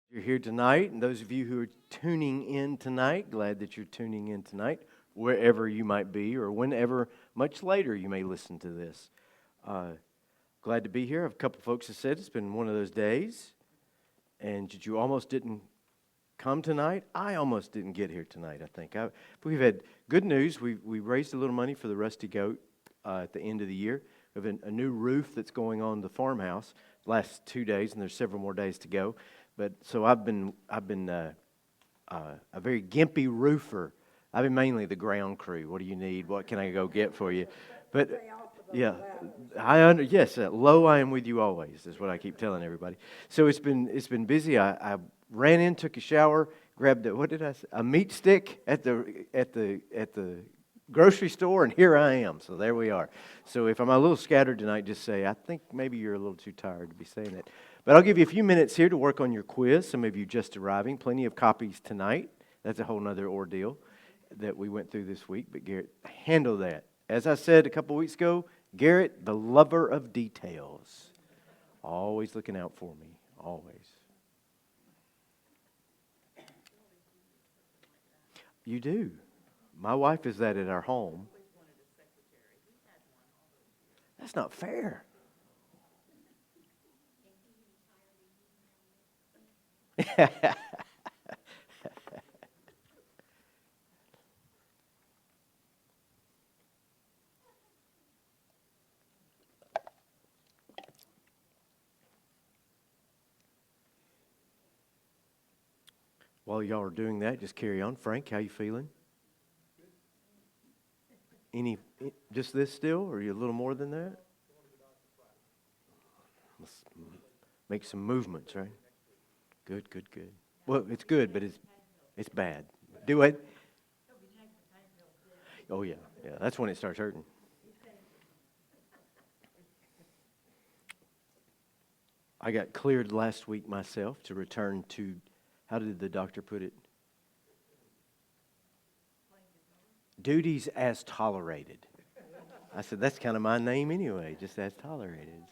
You're here tonight, and those of you who are tuning in tonight, glad that you're tuning in tonight, wherever you might be, or whenever much later you may listen to this. Glad to be here. I have a couple folks that said it's been one of those days, and that you almost didn't come tonight. I almost didn't get here tonight, I think. We've had good news. We raised a little money for the Rusty Goat at the end of the year. We have a new roof that's going on the farmhouse last 2 days, and there's several more days to go. But so I've been a very gimpy roofer. I've been mainly the ground crew. What do you need? What can I go get for you? But yeah, yes, lo, I am with you always is what I keep telling everybody. So it's been busy. I ran in, took a shower, grabbed a meat stick at the grocery store, and here I am. So there we are. So if I'm a little scattered tonight, just say, I think maybe you're a little too tired to be saying it. But I'll give you a few minutes here to work on your quiz. Some of you just arriving. Plenty of copies tonight. That's a whole other ordeal that we went through this week. But Garrett, handle that. As I said a couple weeks ago, Garrett, the lover of details. Always looking out for me. Always. You do. My wife is that at our home. That's not fair. While y'all are doing that, just carry on. Frank, how you feeling? Just this still, or are you a little more than that? Let's make some movements, right? Good. Well, it's good, but it's bad. Do it. Oh yeah, that's when it starts hurting. I got cleared last week myself to return to, how did the doctor put it? Duties as tolerated. I said, that's kind of my name anyway, just as tolerated.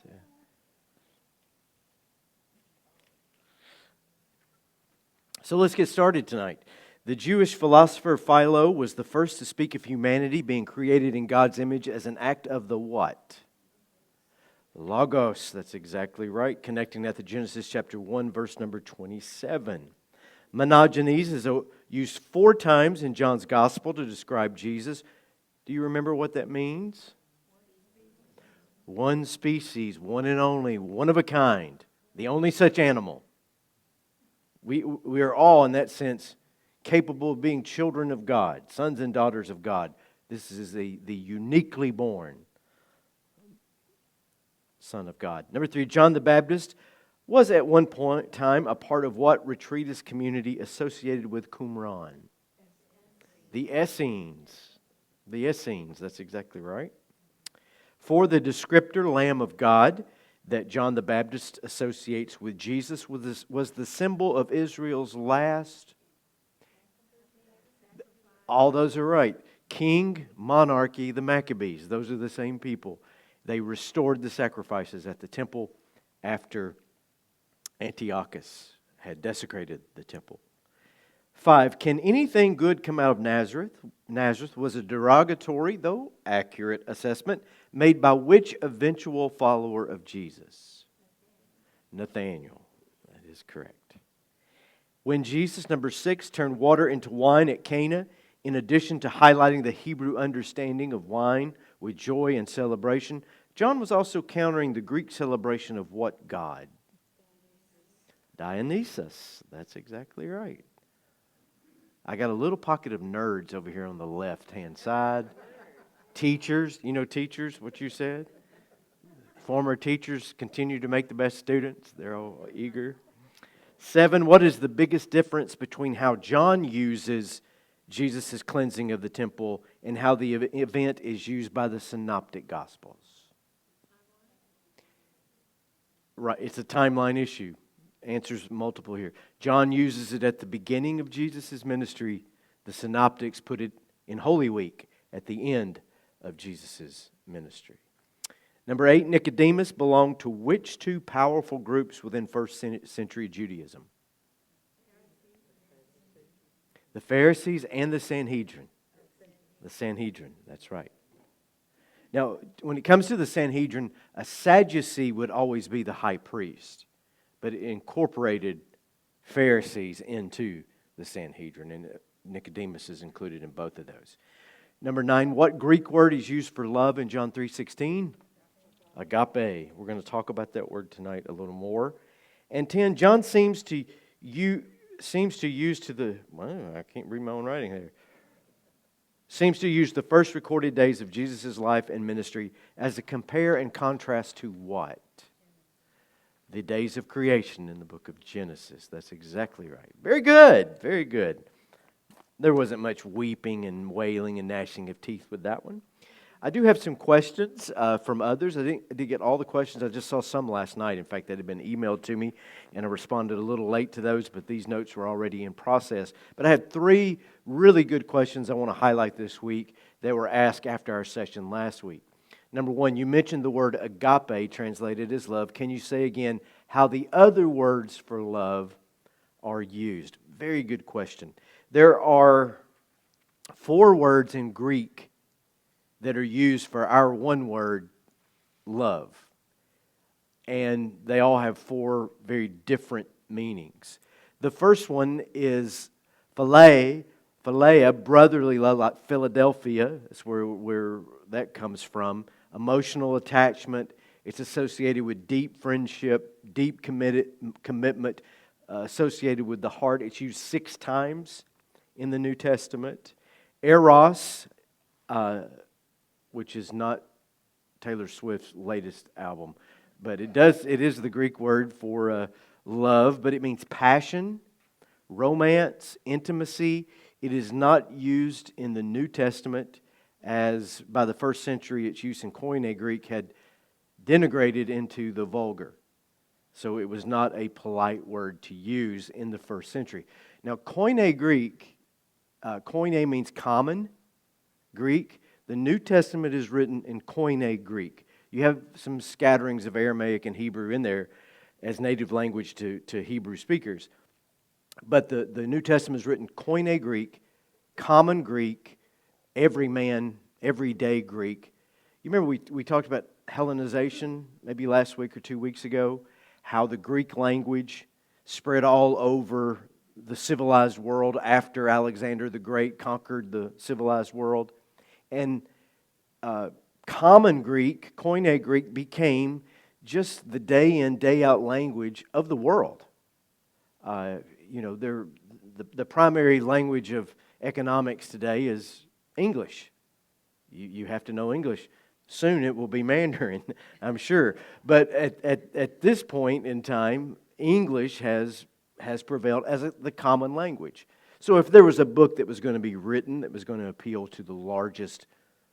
So let's get started tonight. The Jewish philosopher Philo was the first to speak of humanity being created in God's image as an act of the what? Logos, that's exactly right. Connecting that to Genesis chapter 1, verse number 27. Monogenes is used 4 times in John's Gospel to describe Jesus. Do you remember what that means? One species, one and only, one of a kind, the only such animal. We are all, in that sense, capable of being children of God, sons and daughters of God. This is the uniquely born Son of God. Number 3, John the Baptist was at one point in time a part of what Retreatist community associated with Qumran? The Essenes. The Essenes, that's exactly right. 4, the descriptor Lamb of God that John the Baptist associates with Jesus was the symbol of Israel's last. All those are right. King, monarchy, the Maccabees. Those are the same people. They restored the sacrifices at the temple after Antiochus had desecrated the temple. 5, can anything good come out of Nazareth? Nazareth was a derogatory, though accurate, assessment made by which eventual follower of Jesus? Nathanael. That is correct. When Jesus, number 6, turned water into wine at Cana, in addition to highlighting the Hebrew understanding of wine with joy and celebration, John was also countering the Greek celebration of what god? Dionysus. That's exactly right. I got a little pocket of nerds over here on the left-hand side. Teachers, you know teachers, what you said? Former teachers continue to make the best students. They're all eager. 7, what is the biggest difference between how John uses Jesus' cleansing of the temple and how the event is used by the Synoptic Gospels? Right, it's a timeline issue. Answers multiple here. John uses it at the beginning of Jesus' ministry. The Synoptics put it in Holy Week at the end of Jesus' ministry. Number 8, Nicodemus belonged to which 2 powerful groups within first century Judaism? The Pharisees and the Sanhedrin. The Sanhedrin, that's right. Now, when it comes to the Sanhedrin, a Sadducee would always be the high priest, but it incorporated Pharisees into the Sanhedrin, and Nicodemus is included in both of those. Number 9, what Greek word is used for love in John 3:16? Agape. We're going to talk about that word tonight a little more. And 10, John seems to use I can't read my own writing here. Seems to use the first recorded days of Jesus' life and ministry as a compare and contrast to what? The days of creation in the book of Genesis. That's exactly right. Very good. Very good. There wasn't much weeping and wailing and gnashing of teeth with that one. I do have some questions from others. I didn't get all the questions. I just saw some last night. In fact, that had been emailed to me, and I responded a little late to those, but these notes were already in process. But I had 3 really good questions I want to highlight this week that were asked after our session last week. Number 1, you mentioned the word agape, translated as love. Can you say again how the other words for love are used? Very good question. There are 4 words in Greek that are used for our one word, love. And they all have 4 very different meanings. The first one is philia, brotherly love, like Philadelphia. That's where that comes from. Emotional attachment. It's associated with deep friendship, deep commitment, associated with the heart. It's used 6 times in the New Testament. Eros, which is not Taylor Swift's latest album, but it is the Greek word for love, but it means passion, romance, intimacy. It is not used in the New Testament, as by the first century its use in Koine Greek had denigrated into the vulgar. So it was not a polite word to use in the first century. Now, Koine Greek, Koine means common Greek. The New Testament is written in Koine Greek. You have some scatterings of Aramaic and Hebrew in there as native language to Hebrew speakers. But the New Testament is written Koine Greek, common Greek, everyday Greek. You remember we talked about Hellenization maybe last week or 2 weeks ago, how the Greek language spread all over the civilized world after Alexander the Great conquered the civilized world. And common Greek, Koine Greek, became just the day in, day out language of the world. The primary language of economics today is English. You have to know English. Soon it will be Mandarin, I'm sure. But at this point in time, English has prevailed as the common language. So if there was a book that was going to be written that was going to appeal to the largest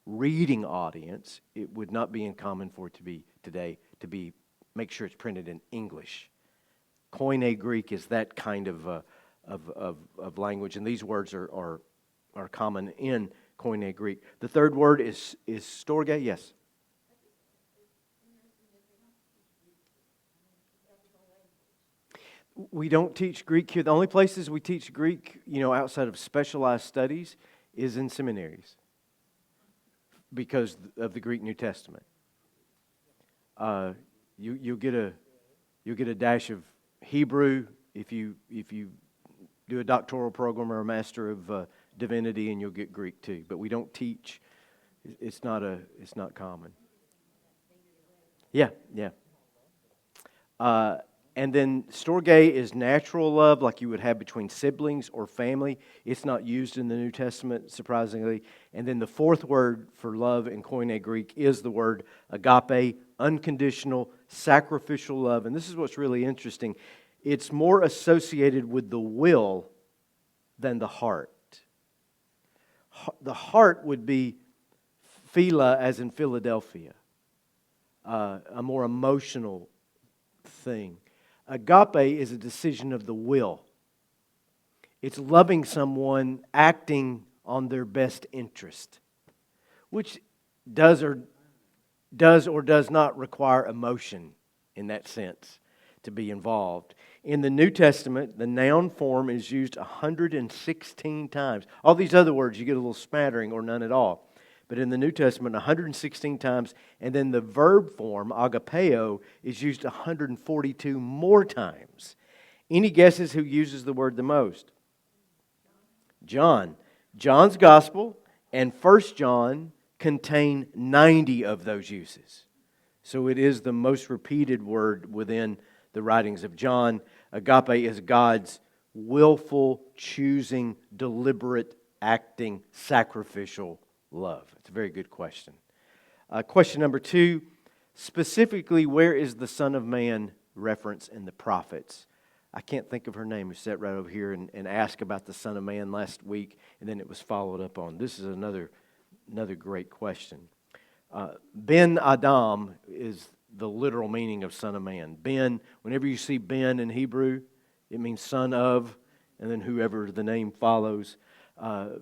reading audience, it would not be uncommon for it to be today make sure it's printed in English. Koine Greek is that kind of language, and these words are common in Koine Greek. The third word is storge. Yes. We don't teach Greek here. The only places we teach Greek, outside of specialized studies, is in seminaries because of the Greek New Testament. You'll get a dash of Hebrew if you do a doctoral program or a Master of Divinity, and you'll get Greek too. But we don't teach. It's not common. Yeah. And then storge is natural love, like you would have between siblings or family. It's not used in the New Testament, surprisingly. And then the fourth word for love in Koine Greek is the word agape, unconditional, sacrificial love. And this is what's really interesting. It's more associated with the will than the heart. The heart would be phila, as in Philadelphia, a more emotional thing. Agape is a decision of the will. It's loving someone, acting on their best interest, which does or does not require emotion in that sense to be involved. In the New Testament, the noun form is used 116 times. All these other words, you get a little smattering or none at all. But in the New Testament, 116 times. And then the verb form, agapeo, is used 142 more times. Any guesses who uses the word the most? John. John's Gospel and 1 John contain 90 of those uses. So it is the most repeated word within the writings of John. Agape is God's willful, choosing, deliberate, acting, sacrificial love. It's a very good question. Question number 2, specifically, where is the Son of Man reference in the prophets? I can't think of her name, who sat right over here and asked about the Son of Man last week, and then it was followed up on. This is another great question. Ben Adam is the literal meaning of Son of Man. Ben, whenever you see Ben in Hebrew, it means son of, and then whoever the name follows.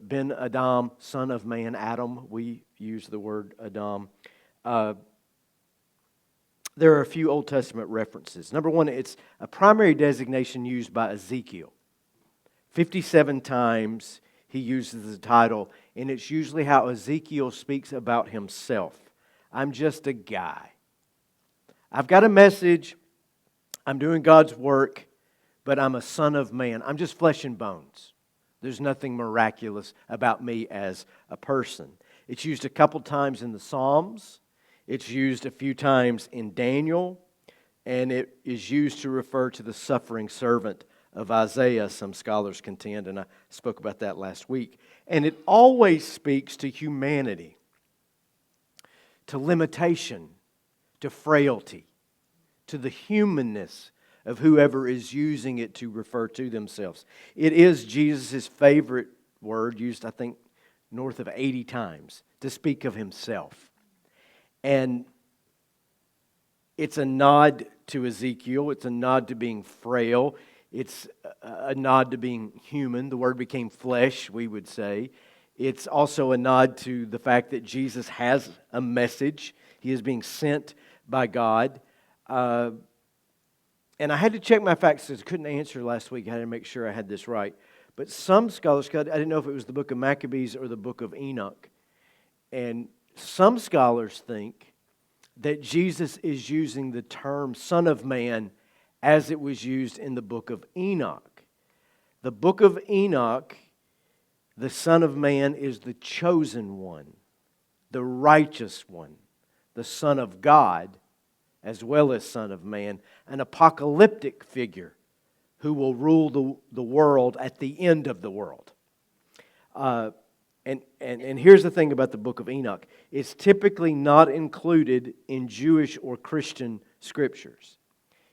Ben Adam, son of man, Adam, we use the word Adam. There are a few Old Testament references. Number 1, it's a primary designation used by Ezekiel. 57 times he uses the title, and it's usually how Ezekiel speaks about himself. I'm just a guy. I've got a message. I'm doing God's work, but I'm a son of man. I'm just flesh and bones. There's nothing miraculous about me as a person. It's used a couple times in the Psalms. It's used a few times in Daniel, and it is used to refer to the suffering servant of Isaiah, some scholars contend, and I spoke about that last week. And it always speaks to humanity, to limitation, to frailty, to the humanness of whoever is using it to refer to themselves. It is Jesus' favorite word, used, I think, north of 80 times, to speak of himself. And it's a nod to Ezekiel. It's a nod to being frail. It's a nod to being human. The word became flesh, we would say. It's also a nod to the fact that Jesus has a message. He is being sent by God. And I had to check my facts because I couldn't answer last week. I had to make sure I had this right. But some scholars, I didn't know if it was the book of Maccabees or the book of Enoch. And some scholars think that Jesus is using the term Son of Man as it was used in the book of Enoch. The book of Enoch, the Son of Man is the chosen one, the righteous one, the Son of God, as well as Son of Man, an apocalyptic figure who will rule the world at the end of the world. And here's the thing about the book of Enoch. It's typically not included in Jewish or Christian scriptures.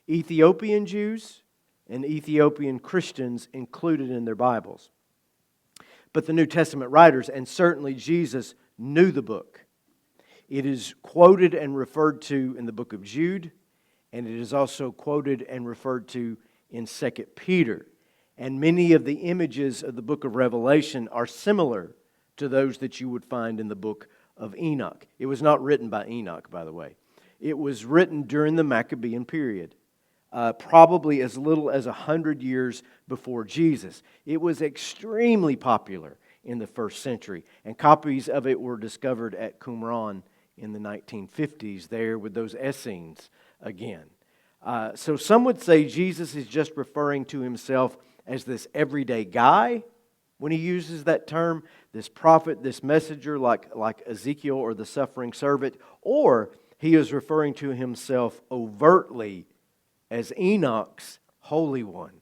Ethiopian Jews and Ethiopian Christians include it in their Bibles. But the New Testament writers, and certainly Jesus, knew the book. It is quoted and referred to in the book of Jude, and it is also quoted and referred to in 2 Peter. And many of the images of the book of Revelation are similar to those that you would find in the book of Enoch. It was not written by Enoch, by the way. It was written during the Maccabean period, probably as little as 100 years before Jesus. It was extremely popular in the first century, and copies of it were discovered at Qumran in the 1950s there with those Essenes again. So some would say Jesus is just referring to himself as this everyday guy when he uses that term, this prophet, this messenger like Ezekiel or the suffering servant, or he is referring to himself overtly as Enoch's Holy One,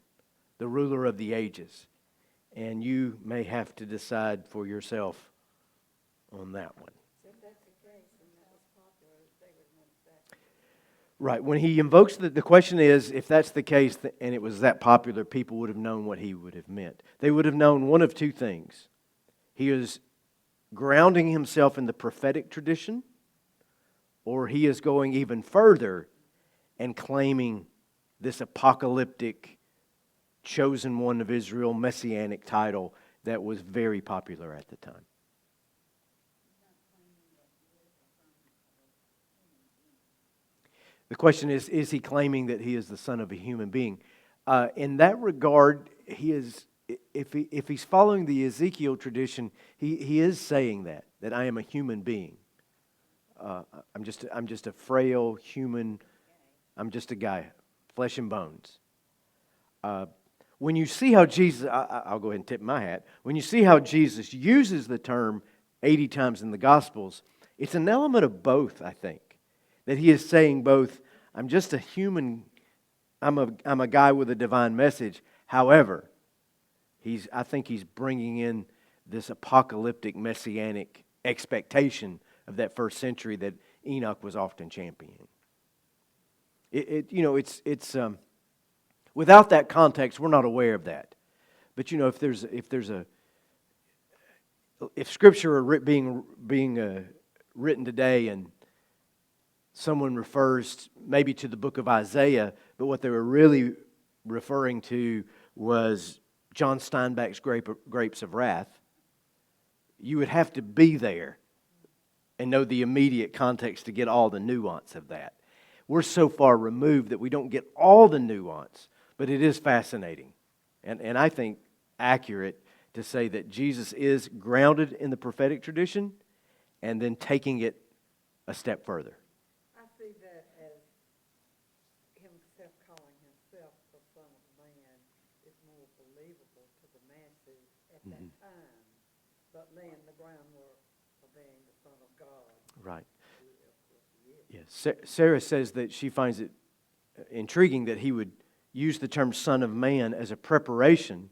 the ruler of the ages. And you may have to decide for yourself on that one. Right. When he invokes the question is, if that's the case and it was that popular, people would have known what he would have meant. They would have known one of two things. He is grounding himself in the prophetic tradition, or he is going even further and claiming this apocalyptic chosen one of Israel messianic title that was very popular at the time. The question is he claiming that he is the son of a human being? In that regard, he is, if he's following the Ezekiel tradition, he is saying that I am a human being. I'm just a frail human. I'm just a guy, flesh and bones. When you see how Jesus, I'll go ahead and tip my hat. When you see how Jesus uses the term 80 times in the Gospels, it's an element of both, I think. That he is saying both, I'm just a human, I'm a guy with a divine message. However, I think he's bringing in this apocalyptic messianic expectation of that first century that Enoch was often championing. It's without that context, we're not aware of that. But if Scripture are being written today, and someone refers maybe to the book of Isaiah, but what they were really referring to was John Steinbeck's Grapes of Wrath, you would have to be there and know the immediate context to get all the nuance of that. We're so far removed that we don't get all the nuance, but it is fascinating and I think accurate to say that Jesus is grounded in the prophetic tradition and then taking it a step further. I see that as himself calling himself the Son of Man is more believable to the masses at that time, but laying the groundwork for being the Son of God. Right. Yes. Sarah says that she finds it intriguing that he would use the term Son of Man as a preparation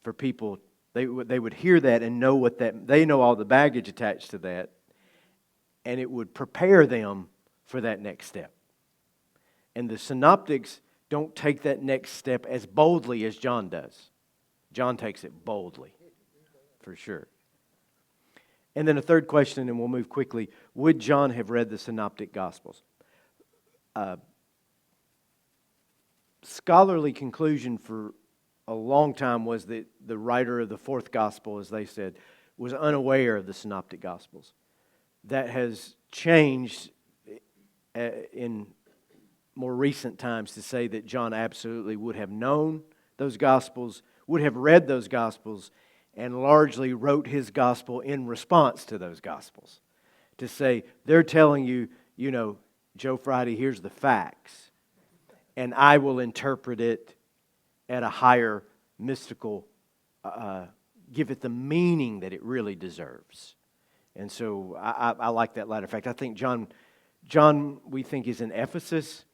for people. They would hear that and know what that, they know all the baggage attached to that, and it would prepare them for that next step. And the synoptics don't take that next step as boldly as John does. John takes it boldly, for sure. And then a third question, and we'll move quickly. Would John have read the synoptic gospels? Scholarly conclusion for a long time was that the writer of the fourth gospel, as they said, was unaware of the synoptic gospels. That has changed in more recent times to say that John absolutely would have known those gospels, would have read those gospels, and largely wrote his gospel in response to those gospels. To say, they're telling you, Joe Friday, here's the facts, and I will interpret it at a higher mystical, give it the meaning that it really deserves. And so I like that latter fact. I think John, we think, is in Ephesus.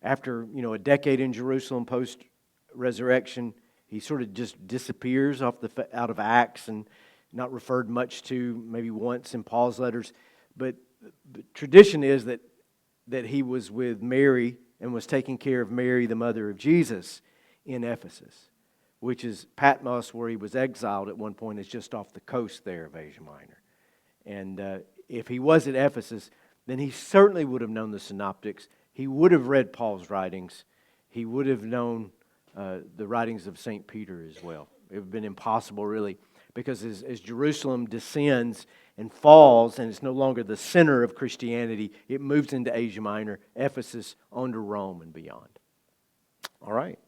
After, a decade in Jerusalem post-resurrection, he sort of just disappears out of Acts and not referred much to, maybe once in Paul's letters. But the tradition is that he was with Mary and was taking care of Mary, the mother of Jesus, in Ephesus, which is Patmos, where he was exiled at one point. Is just off the coast there of Asia Minor. And if he was at Ephesus, then he certainly would have known the synoptics. He would have read Paul's writings. He would have known the writings of St. Peter as well. It would have been impossible, really, because as Jerusalem descends and falls, and it's no longer the center of Christianity, it moves into Asia Minor, Ephesus, on to Rome and beyond. All right.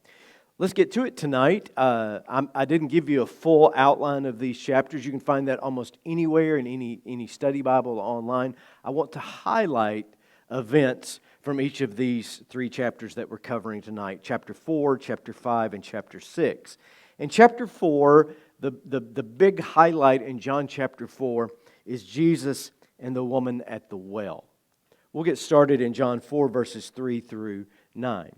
Let's get to it tonight. I didn't give you a full outline of these chapters. You can find that almost anywhere in any study Bible online. I want to highlight events from each of these three chapters that we're covering tonight. Chapter 4, Chapter 5, and Chapter 6. In Chapter 4, the big highlight in John chapter 4 is Jesus and the woman at the well. We'll get started in John 4, verses 3 through 9.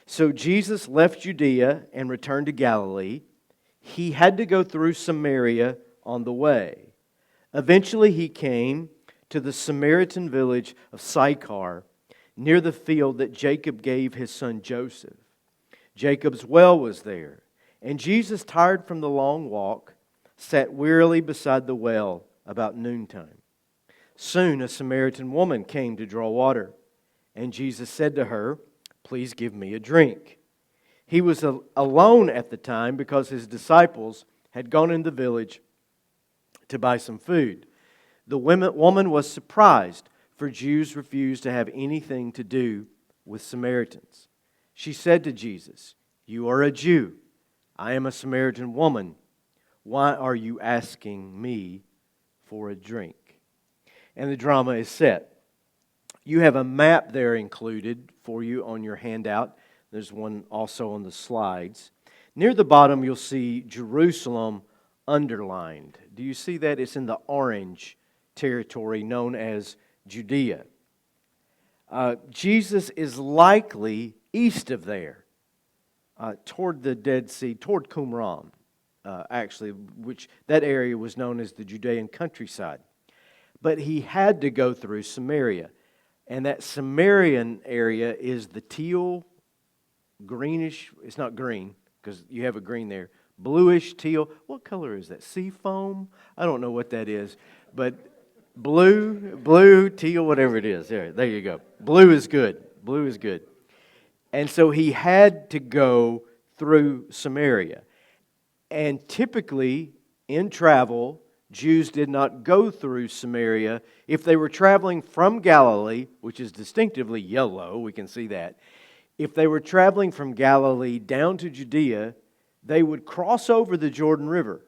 So Jesus left Judea and returned to Galilee. He had to go through Samaria on the way. Eventually he came to the Samaritan village of Sychar, near the field that Jacob gave his son Joseph. Jacob's well was there, and Jesus, tired from the long walk, sat wearily beside the well about noontime. Soon a Samaritan woman came to draw water, and Jesus said to her, "Please give me a drink." He was alone at the time because his disciples had gone in the village to buy some food. The woman was surprised, for Jews refused to have anything to do with Samaritans. She said to Jesus, You are a Jew. I am a Samaritan woman. Why are you asking me for a drink?" And the drama is set. You have a map there included for you on your handout. There's one also on the slides. Near the bottom, you'll see Jerusalem underlined. Do you see that? It's in the orange territory known as Judea. Jesus is likely east of there, toward the Dead Sea, toward Qumran, actually, which that area was known as the Judean countryside. But he had to go through Samaria. And that Samarian area is the teal, greenish, it's not green, because you have a green there, bluish teal. What color is that? Sea foam? I don't know what that is. But blue, teal, whatever it is. There you go. Blue is good. Blue is good. And so he had to go through Samaria. And typically, in travel, Jews did not go through Samaria. If they were traveling from Galilee, which is distinctively yellow, we can see that. If they were traveling from Galilee down to Judea, they would cross over the Jordan River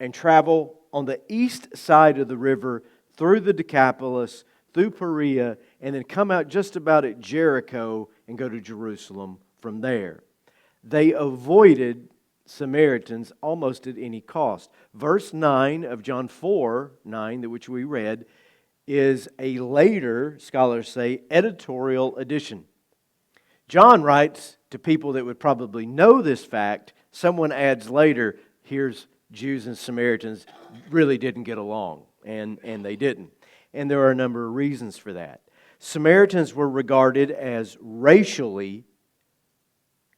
and travel on the east side of the river through the Decapolis, through Perea, and then come out just about at Jericho and go to Jerusalem from there. They avoided Samaritans almost at any cost. Verse 9 of John 4:9, which we read, is a later, scholars say, editorial addition. John writes to people that would probably know this fact. Someone adds later, here's Jews and Samaritans really didn't get along, and they didn't. And there are a number of reasons for that. Samaritans were regarded as racially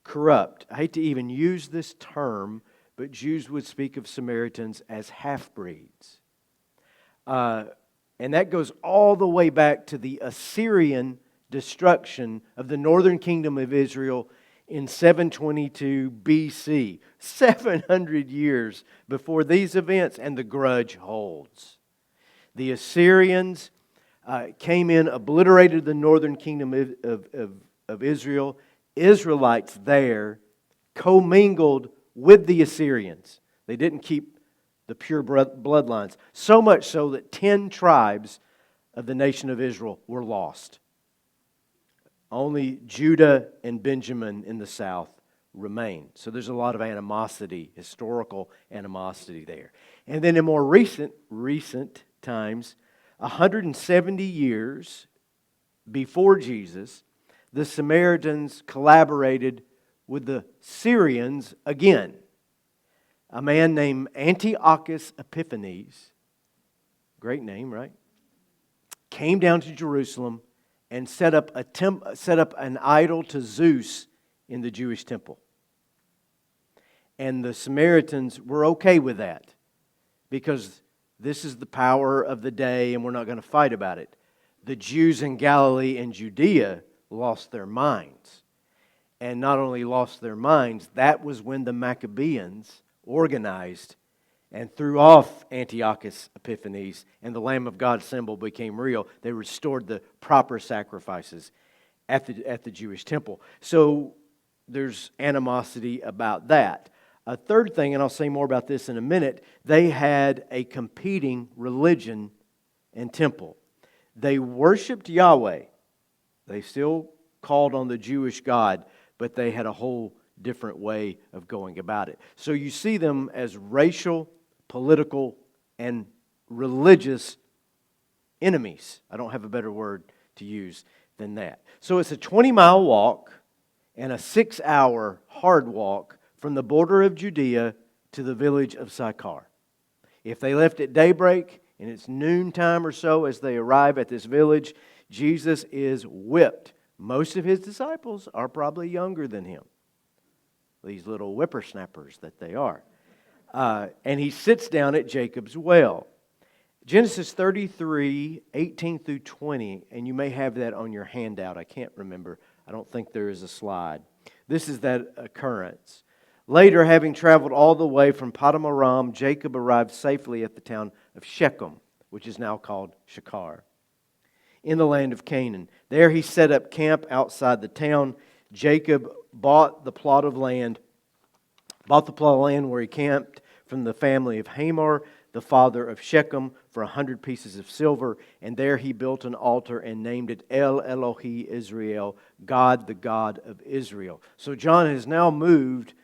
corrupt. I hate to even use this term, but Jews would speak of Samaritans as half-breeds. And that goes all the way back to the Assyrian destruction of the northern kingdom of Israel in 722 BC, 700 years before these events, and the grudge holds. The Assyrians came in, obliterated the northern kingdom of Israel. Israelites there commingled with the Assyrians. They didn't keep the pure bloodlines. So much so that 10 tribes of the nation of Israel were lost. Only Judah and Benjamin in the south remain. So there's a lot of animosity, historical animosity there. And then in more recent times, 170 years before Jesus, the Samaritans collaborated with the Syrians again. A man named Antiochus Epiphanes, great name, right? Came down to Jerusalem and set up an idol to Zeus in the Jewish temple. And the Samaritans were okay with that because this is the power of the day and we're not going to fight about it. The Jews in Galilee and Judea lost their minds. And not only lost their minds, that was when the Maccabeans organized and threw off Antiochus Epiphanes, and the Lamb of God symbol became real. They restored the proper sacrifices at the Jewish temple. So there's animosity about that. A third thing, and I'll say more about this in a minute, they had a competing religion and temple. They worshiped Yahweh. They still called on the Jewish God, but they had a whole different way of going about it. So you see them as racial, political, and religious enemies. I don't have a better word to use than that. So it's a 20-mile walk and a 6-hour hard walk from the border of Judea to the village of Sychar. If they left at daybreak and it's noontime or so as they arrive at this village, Jesus is whipped. Most of his disciples are probably younger than him. These little whippersnappers that they are. And he sits down at Jacob's well. Genesis 33, 18 through 20, and you may have that on your handout. I can't remember. I don't think there is a slide. This is that occurrence. Later, having traveled all the way from Paddan Aram, Jacob arrived safely at the town of Shechem, which is now called Sychar, in the land of Canaan. There he set up camp outside the town. Jacob bought the plot of land where he camped from the family of Hamor, the father of Shechem, for 100 pieces of silver. And there he built an altar and named it El Elohi Israel, God, the God of Israel. So John has now moved,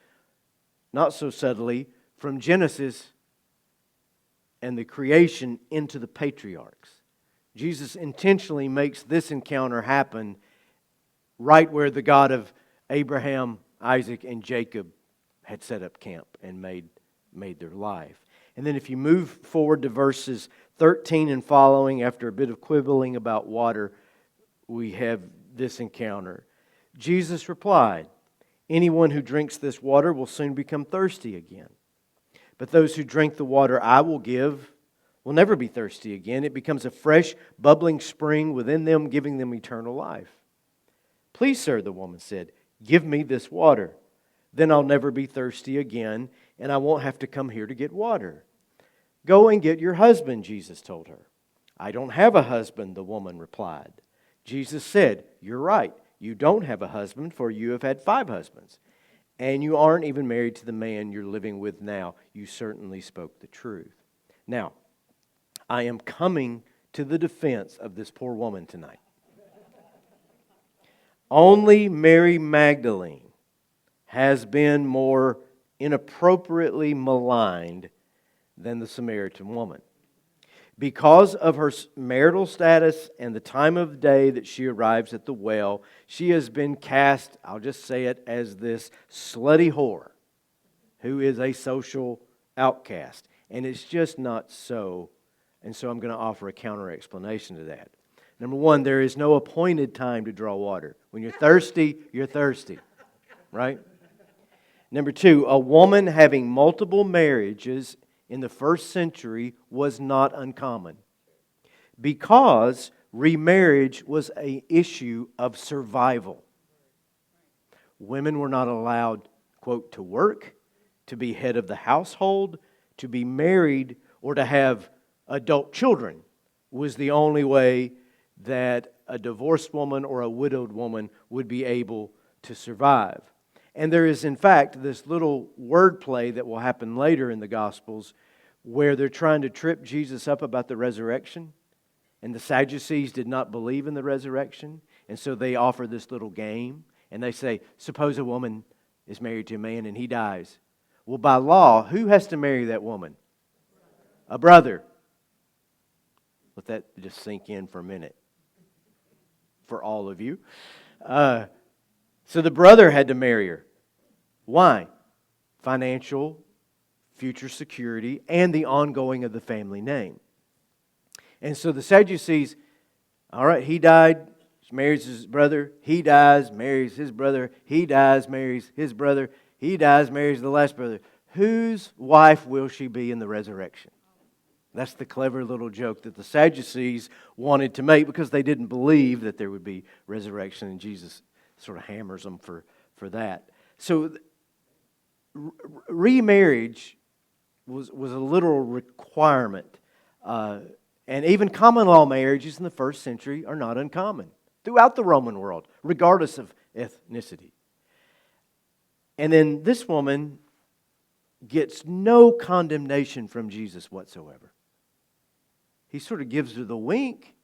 not so subtly, from Genesis and the creation into the patriarchs. Jesus intentionally makes this encounter happen right where the God of Abraham, Isaac, and Jacob had set up camp and made their life. And then if you move forward to verses 13 and following, after a bit of quibbling about water, we have this encounter. Jesus replied, "Anyone who drinks this water will soon become thirsty again. But those who drink the water I will give will never be thirsty again. It becomes a fresh, bubbling spring within them, giving them eternal life." "Please, sir," the woman said, "give me this water. Then I'll never be thirsty again, and I won't have to come here to get water." "Go and get your husband," Jesus told her. "I don't have a husband," the woman replied. Jesus said, "You're right. You don't have a husband, for you have had 5 husbands. And you aren't even married to the man you're living with now. You certainly spoke the truth." Now, I am coming to the defense of this poor woman tonight. Only Mary Magdalene has been more inappropriately maligned than the Samaritan woman. Because of her marital status and the time of day that she arrives at the well, she has been cast, I'll just say it, as this slutty whore who is a social outcast. And it's just not so. And so I'm going to offer a counter explanation to that. Number one, there is no appointed time to draw water. When you're thirsty, you're thirsty. Right? Number two, a woman having multiple marriages in the first century was not uncommon, because remarriage was an issue of survival. Women were not allowed, quote, to work, to be head of the household, to be married, or to have adult children was the only way that a divorced woman or a widowed woman would be able to survive. And there is, in fact, this little wordplay that will happen later in the Gospels where they're trying to trip Jesus up about the resurrection. And the Sadducees did not believe in the resurrection. And so they offer this little game. And they say, suppose a woman is married to a man and he dies. Well, by law, who has to marry that woman? A brother. Let that just sink in for a minute. For all of you. So the brother had to marry her. Why? Financial, future security, and the ongoing of the family name. And so the Sadducees, all right, he died, marries his brother, he dies, marries his brother, he dies, marries his brother, he dies, marries the last brother. Whose wife will she be in the resurrection? That's the clever little joke that the Sadducees wanted to make because they didn't believe that there would be resurrection, and Jesus sort of hammers them for that. So remarriage was a literal requirement. And even common law marriages in the first century are not uncommon throughout the Roman world, regardless of ethnicity. And then this woman gets no condemnation from Jesus whatsoever. He sort of gives her the wink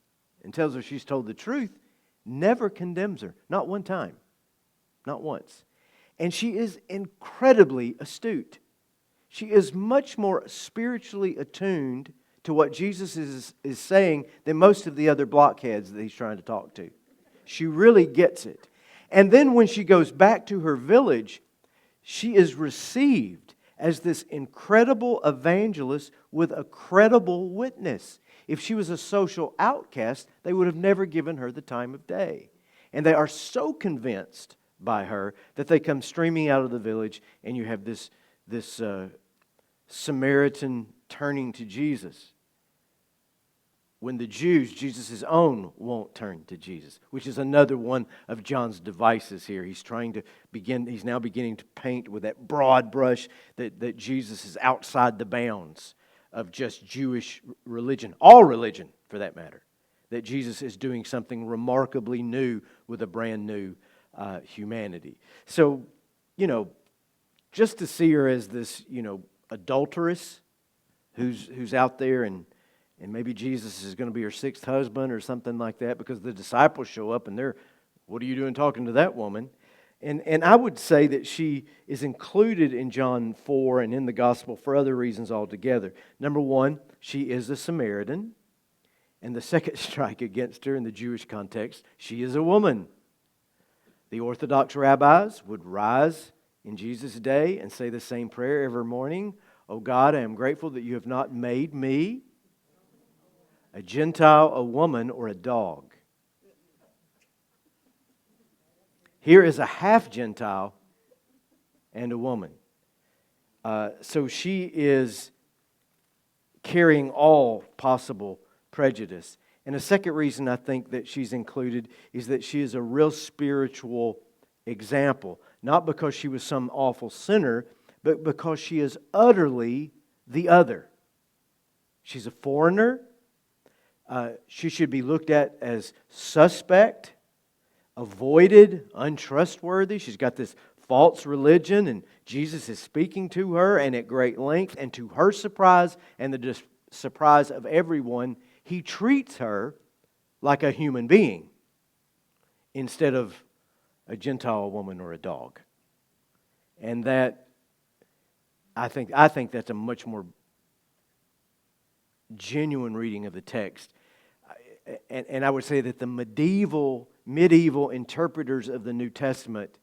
and tells her she's told the truth, never condemns her, not one time, not once. And she is incredibly astute. She is much more spiritually attuned to what Jesus is saying than most of the other blockheads that he's trying to talk to. She really gets it. And then when she goes back to her village, she is received as this incredible evangelist with a credible witness. If she was a social outcast, they would have never given her the time of day. And they are so convinced by her that they come streaming out of the village, and you have this Samaritan turning to Jesus. When the Jews, Jesus' own, won't turn to Jesus, which is another one of John's devices here. He's now beginning to paint with that broad brush that Jesus is outside the bounds of just Jewish religion, all religion for that matter, that Jesus is doing something remarkably new with a brand new humanity. So, just to see her as this, adulteress who's out there and maybe Jesus is going to be her sixth husband or something like that, because the disciples show up and they're, what are you doing talking to that woman? And I would say that she is included in John 4 and in the gospel for other reasons altogether. Number one, she is a Samaritan. And the second strike against her in the Jewish context, she is a woman. The Orthodox rabbis would rise in Jesus' day and say the same prayer every morning. Oh God, I am grateful that you have not made me a Gentile, a woman, or a dog. Here is a half Gentile and a woman. So she is carrying all possible prejudice. And a second reason I think that she's included is that she is a real spiritual example. Not because she was some awful sinner, but because she is utterly the other. She's a foreigner. She should be looked at as suspect, avoided, untrustworthy. She's got this false religion, and Jesus is speaking to her and at great length. And to her surprise and the surprise of everyone, He treats her like a human being instead of a Gentile woman or a dog. And that, I think that's a much more genuine reading of the text. And I would say that the medieval interpreters of the New Testament,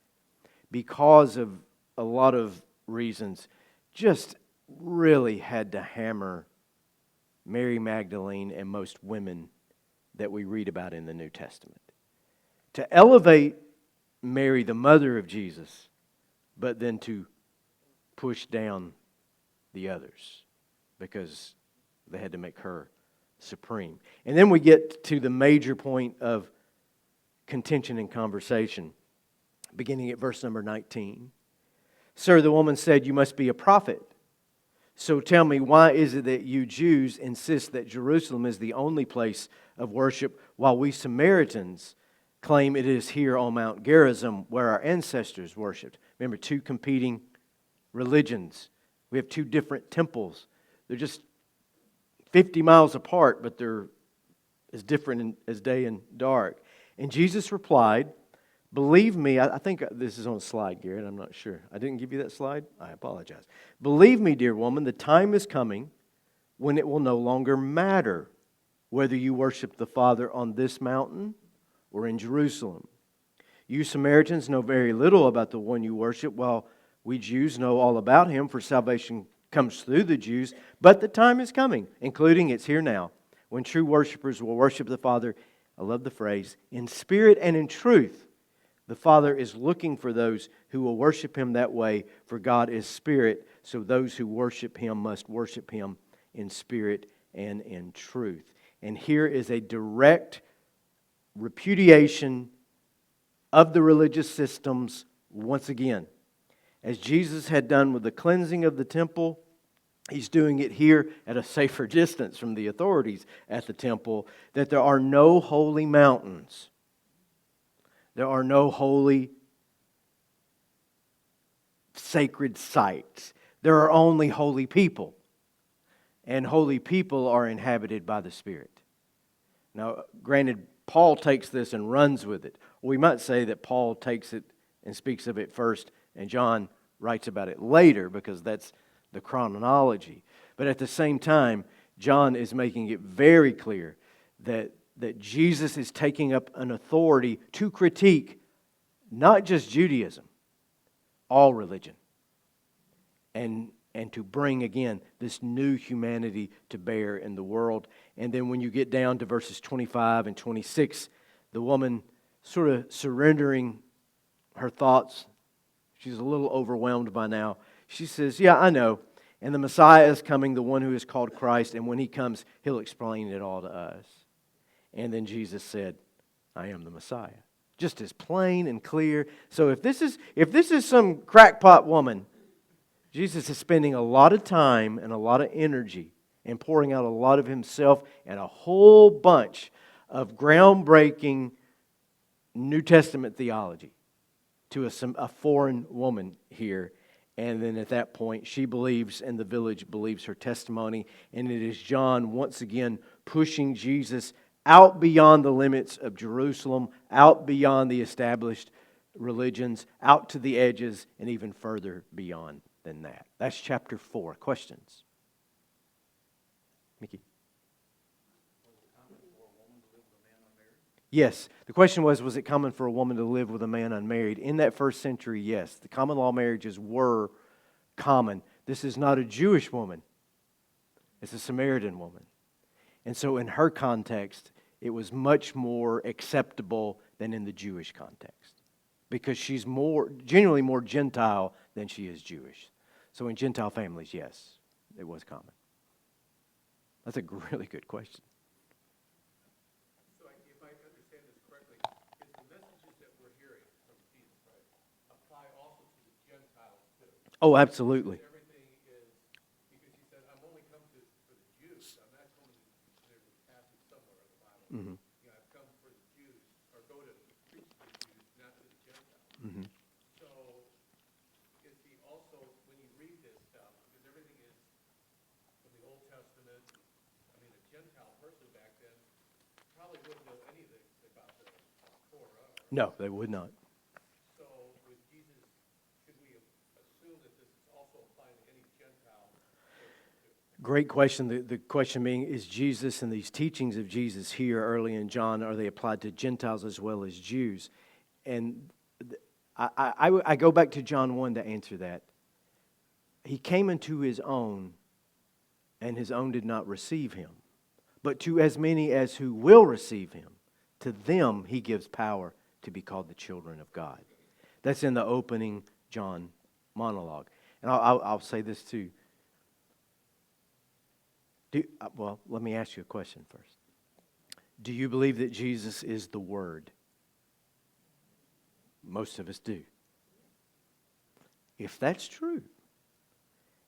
because of a lot of reasons, just really had to hammer Mary Magdalene and most women that we read about in the New Testament. To elevate Mary, the mother of Jesus, but then to push down the others because they had to make her supreme. And then we get to the major point of contention and conversation, beginning at verse number 19. Sir, the woman said, you must be a prophet. So tell me, why is it that you Jews insist that Jerusalem is the only place of worship, while we Samaritans claim it is here on Mount Gerizim where our ancestors worshipped? Remember, two competing religions. We have two different temples. They're just 50 miles apart, but they're as different as day and dark. And Jesus replied, believe me, I think this is on a slide, Garrett, I'm not sure. I didn't give you that slide? I apologize. Believe me, dear woman, the time is coming when it will no longer matter whether you worship the Father on this mountain or in Jerusalem. You Samaritans know very little about the one you worship, while we Jews know all about Him, for salvation comes through the Jews. But the time is coming, including it's here now, when true worshipers will worship the Father, I love the phrase, in spirit and in truth. The Father is looking for those who will worship Him that way, for God is spirit, so those who worship Him must worship Him in spirit and in truth. And here is a direct repudiation of the religious systems once again. As Jesus had done with the cleansing of the temple, He's doing it here at a safer distance from the authorities at the temple, that there are no holy mountains. There are no holy sacred sites. There are only holy people. And holy people are inhabited by the Spirit. Now, granted, Paul takes this and runs with it. We might say that Paul takes it and speaks of it first, and John writes about it later, because that's the chronology. But at the same time, John is making it very clear that Jesus is taking up an authority to critique not just Judaism, all religion. And to bring, again, this new humanity to bear in the world. And then when you get down to verses 25 and 26, the woman sort of surrendering her thoughts. She's a little overwhelmed by now. She says, yeah, I know. And the Messiah is coming, the one who is called Christ. And when He comes, He'll explain it all to us. And then Jesus said, I am the Messiah. Just as plain and clear. So if this is some crackpot woman, Jesus is spending a lot of time and a lot of energy and pouring out a lot of Himself and a whole bunch of groundbreaking New Testament theology to a foreign woman here. And then at that point, she believes, and the village believes her testimony. And it is John once again pushing Jesus out beyond the limits of Jerusalem, out beyond the established religions, out to the edges, and even further beyond than that. That's chapter 4. Questions? Mickey? Yes. The question was it common for a woman to live with a man unmarried? In that first century, yes. The common law marriages were common. This is not a Jewish woman. It's a Samaritan woman. And so in her context, it was much more acceptable than in the Jewish context, because she's generally more Gentile than she is Jewish. So in Gentile families, yes, it was common. That's a really good question. So if I understand this correctly, is the messages that we're hearing from Jesus Christ apply also to the Gentiles too? Oh, absolutely. Everything is, because he said, I'm only come for the Jews. I'm not coming to, there's a passage somewhere in the Bible. Mm-hmm. You know, I've come for the Jews, or go to preach to the Jews, not to the Gentiles. Mm-hmm. So is he also, when you read this stuff, because everything is from the Old Testament, I mean, a Gentile person back then probably wouldn't know anything about the Torah. No, they would not. So with Jesus, should we assume that this is also applying to any Gentile person too? Great question. The question being, is Jesus and these teachings of Jesus here early in John, are they applied to Gentiles as well as Jews? And I go back to John 1 to answer that. He came into his own, and his own did not receive him. But to as many as who will receive him, to them he gives power to be called the children of God. That's in the opening John monologue. And I'll say this too. Well, let me ask you a question first. Do you believe that Jesus is the Word? Most of us do. If that's true,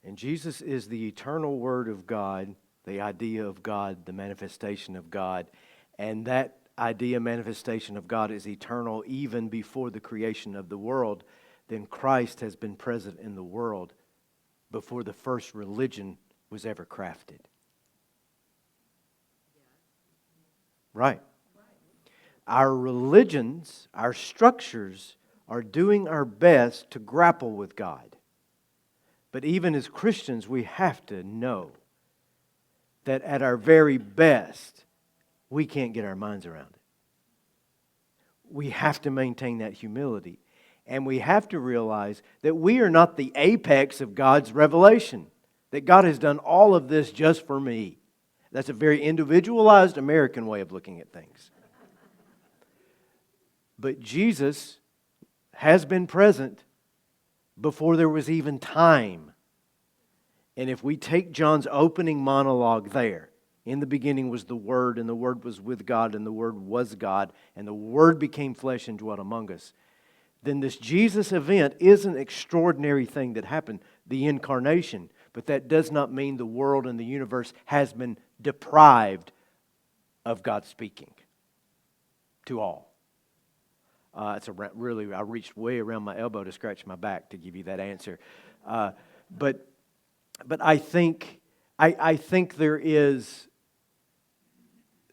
and Jesus is the eternal Word of God, the idea of God, the manifestation of God, and that idea, manifestation of God is eternal even before the creation of the world, then Christ has been present in the world before the first religion was ever crafted. Right. Our religions, our structures are doing our best to grapple with God. But even as Christians, we have to know that at our very best, we can't get our minds around it. We have to maintain that humility. And we have to realize that we are not the apex of God's revelation. That God has done all of this just for me. That's a very individualized American way of looking at things. But Jesus has been present before there was even time. And if we take John's opening monologue there, in the beginning was the Word, and the Word was with God, and the Word was God, and the Word became flesh and dwelt among us, then this Jesus event is an extraordinary thing that happened, the incarnation. But that does not mean the world and the universe has been deprived of God speaking to all. I reached way around my elbow to scratch my back to give you that answer. But I think there is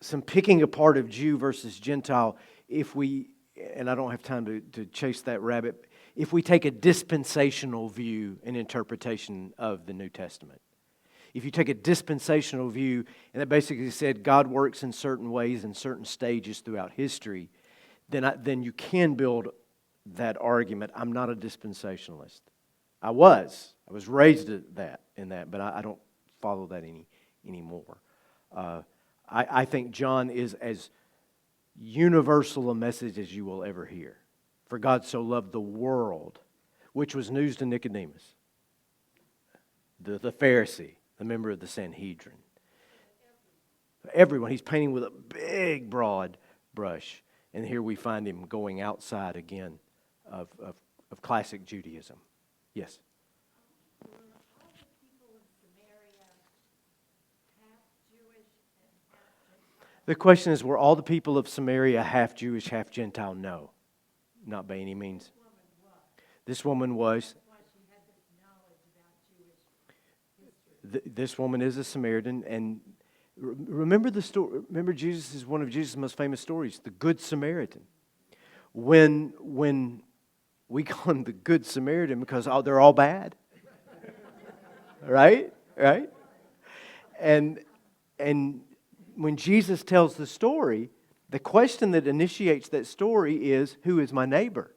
some picking apart of Jew versus Gentile if we, and I don't have time to chase that rabbit, if we take a dispensational view and interpretation of the New Testament. If you take a dispensational view, and that basically said God works in certain ways in certain stages throughout history, then you can build that argument. I'm not a dispensationalist. I was raised in that, but I don't follow that anymore. I think John is as universal a message as you will ever hear. For God so loved the world, which was news to Nicodemus, the Pharisee, the member of the Sanhedrin. Everyone. He's painting with a big, broad brush. And here we find him going outside again of classic Judaism. Yes? Were all the people of Samaria half Jewish and half Gentile? The question is, were all the people of Samaria half Jewish, half Gentile? No. Not by any means. Woman This woman was. This woman is a Samaritan, and remember the story. Remember, Jesus is one of Jesus' most famous stories, the Good Samaritan. When we call him the Good Samaritan because they're all bad, right? And when Jesus tells the story, the question that initiates that story is, "Who is my neighbor?"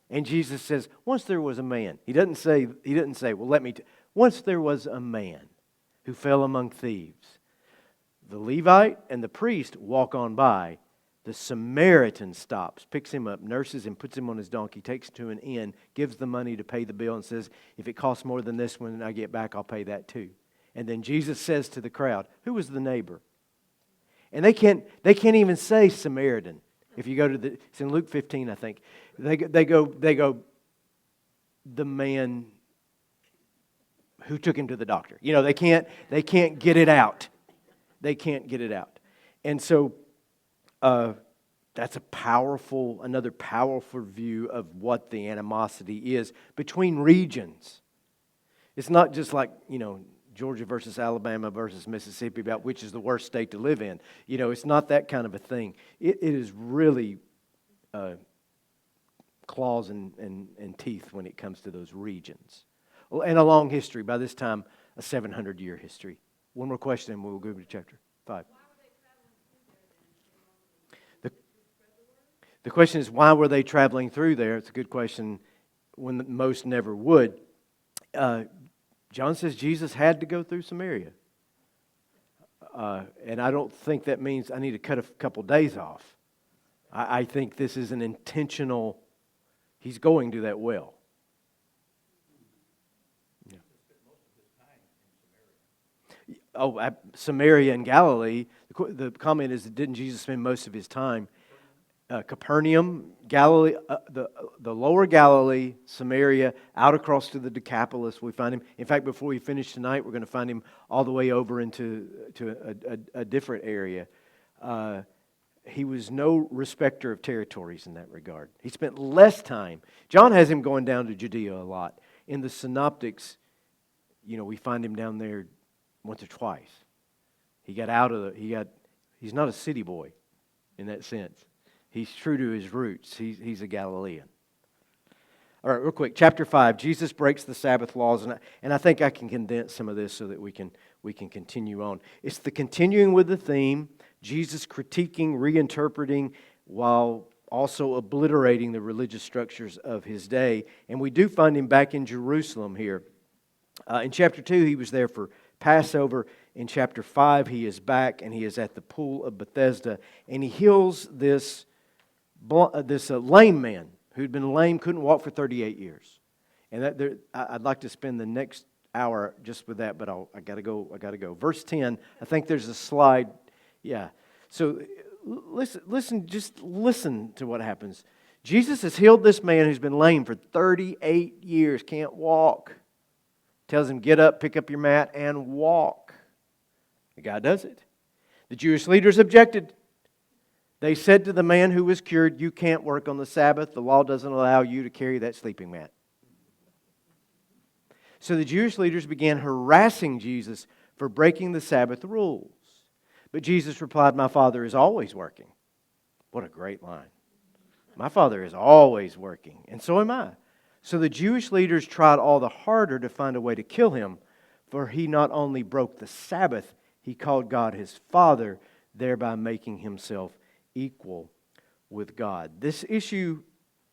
And Jesus says, "Once there was a man." He didn't say, "Well, let me." Once there was a man who fell among thieves. The Levite and the priest walk on by. The Samaritan stops, picks him up, nurses him, puts him on his donkey, takes him to an inn, gives the money to pay the bill, and says, "If it costs more than this when I get back, I'll pay that too." And then Jesus says to the crowd, "Who was the neighbor?" And they can't even say Samaritan. If you go to it's in Luke 15, I think. They go, "The man who took him to the doctor." You know, they can't get it out. They can't get it out. And so that's another powerful view of what the animosity is between regions. It's not just like, Georgia versus Alabama versus Mississippi about which is the worst state to live in. It's not that kind of a thing. It is really claws and teeth when it comes to those regions. And a long history. By this time, a 700-year history. One more question and we'll go to chapter 5. The question is, why were they traveling through there? It's a good question when most never would. John says Jesus had to go through Samaria. And I don't think that means I need to cut a couple days off. I think this is an intentional, he's going to that well. Samaria and Galilee. The comment is, didn't Jesus spend most of his time? Capernaum, Galilee, the lower Galilee, Samaria, out across to the Decapolis. We find him. In fact, before we finish tonight, we're going to find him all the way over into a different area. He was no respecter of territories in that regard. He spent less time. John has him going down to Judea a lot. In the Synoptics, we find him down there once or twice. He got out of he's not a city boy in that sense. He's true to his roots. He's a Galilean. All right, real quick, chapter 5. Jesus breaks the Sabbath laws, and I think I can condense some of this so that we can continue on. It's the continuing with the theme, Jesus critiquing, reinterpreting, while also obliterating the religious structures of his day. And we do find him back in Jerusalem here. In chapter 2, he was there for Passover. In chapter 5, he is back, and he is at the pool of Bethesda, and he heals this lame man who'd been lame, couldn't walk for 38 years. And I'd like to spend the next hour just with that, but I got to go. Verse 10, I think there's a slide. Yeah. So listen to what happens. Jesus has healed this man who's been lame for 38 years, can't walk. Tells him, get up, pick up your mat, and walk. The guy does it. The Jewish leaders objected. They said to the man who was cured, "You can't work on the Sabbath. The law doesn't allow you to carry that sleeping mat." So the Jewish leaders began harassing Jesus for breaking the Sabbath rules. But Jesus replied, "My Father is always working." What a great line. My Father is always working, and so am I. So the Jewish leaders tried all the harder to find a way to kill him, for he not only broke the Sabbath, he called God his Father, thereby making himself equal with God. This issue